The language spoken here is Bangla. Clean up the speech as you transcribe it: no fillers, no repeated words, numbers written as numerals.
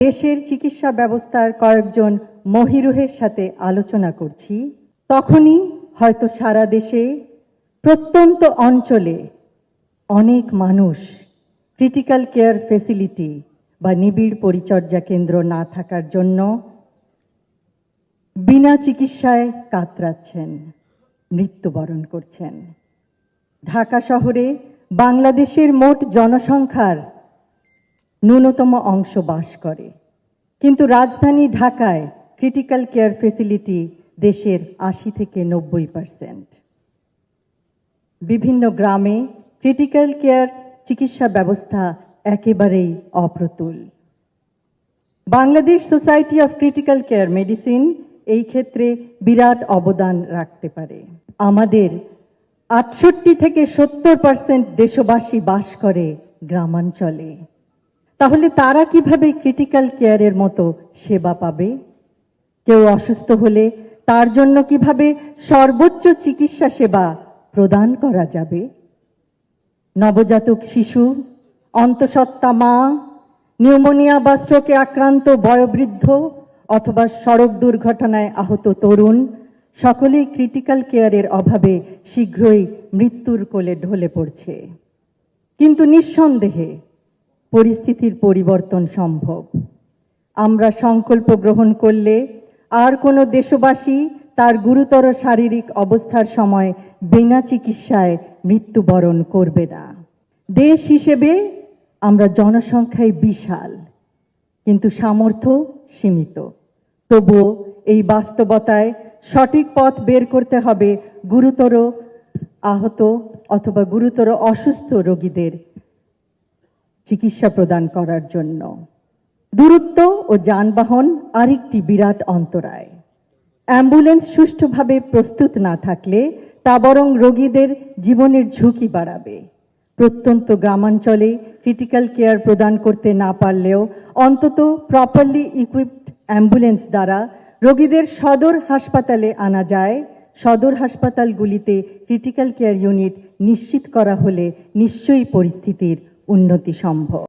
দেশের চিকিৎসা ব্যবস্থার কয়েকজন মহিরুহের সাথে আলোচনা করছি, তখনই হয়তো সারা দেশে প্রত্যন্ত অঞ্চলে অনেক মানুষ ক্রিটিক্যাল কেয়ার ফেসিলিটি বা নিবিড় পরিচর্যা কেন্দ্র না থাকার জন্য বিনা চিকিৎসায় কাতরাচ্ছেন, মৃত্যুবরণ করছেন। ঢাকা শহরে বাংলাদেশের মোট জনসংখ্যার ন্যূনতম অংশ বাস করে, কিন্তু রাজধানী ঢাকায় ক্রিটিক্যাল কেয়ার ফেসিলিটি দেশের ৮০ থেকে ৯০%। বিভিন্ন গ্রামে ক্রিটিক্যাল কেয়ার চিকিৎসা ব্যবস্থা একেবারেই অপ্রতুল। Bangladesh society of critical care medicine এই ক্ষেত্রে বিরাট অবদান রাখতে পারে। আমাদের ৬৮ থেকে ৭০% দেশবাসী বাস করে গ্রামাঞ্চলে। তাহলে তারা কিভাবে ক্রিটিক্যাল কেয়ারের মতো সেবা পাবে? কেউ অসুস্থ হলে তার জন্য কিভাবে সর্বোচ্চ চিকিৎসা সেবা প্রদান করা যাবে? নবজাতক শিশু, অন্তঃসত্ত্বা মা, নিউমোনিয়া বা স্ট্রোকে আক্রান্ত বয়োবৃদ্ধ অথবা সড়ক দুর্ঘটনায় আহত তরুণ সকলেই ক্রিটিক্যাল কেয়ারের অভাবে শীঘ্রই মৃত্যুর কোলে ঢলে পড়ছে। কিন্তু নিঃসন্দেহে পরিস্থিতির পরিবর্তন সম্ভব। আমরা সংকল্প গ্রহণ করলে আর কোনো দেশবাসী তার গুরুতর শারীরিক অবস্থার সময় বিনা চিকিৎসায় মৃত্যুবরণ করবে না। দেশ হিসেবে আমরা জনসংখ্যায় বিশাল, কিন্তু সামর্থ্য সীমিত। তবুও এই বাস্তবতায় সঠিক পথ বের করতে হবে গুরুতর আহত অথবা গুরুতর অসুস্থ রোগীদের চিকিৎসা প্রদান করার জন্য। দূরত্ব ও যানবাহন আরেকটি বিরাট অন্তরায়। অ্যাম্বুলেন্স সুষ্ঠুভাবে প্রস্তুত না থাকলে তা বরং রোগীদের জীবনের ঝুঁকি বাড়াবে। প্রত্যন্ত গ্রামাঞ্চলে ক্রিটিক্যাল কেয়ার প্রদান করতে না পারলেও অন্তত প্রপারলি ইকুইপড অ্যাম্বুলেন্স দ্বারা রোগীদের সদর হাসপাতালে আনা যায়। সদর হাসপাতালগুলিতে ক্রিটিক্যাল কেয়ার ইউনিট নিশ্চিত করা হলে নিশ্চয়ই পরিস্থিতির উন্নতি সম্ভব।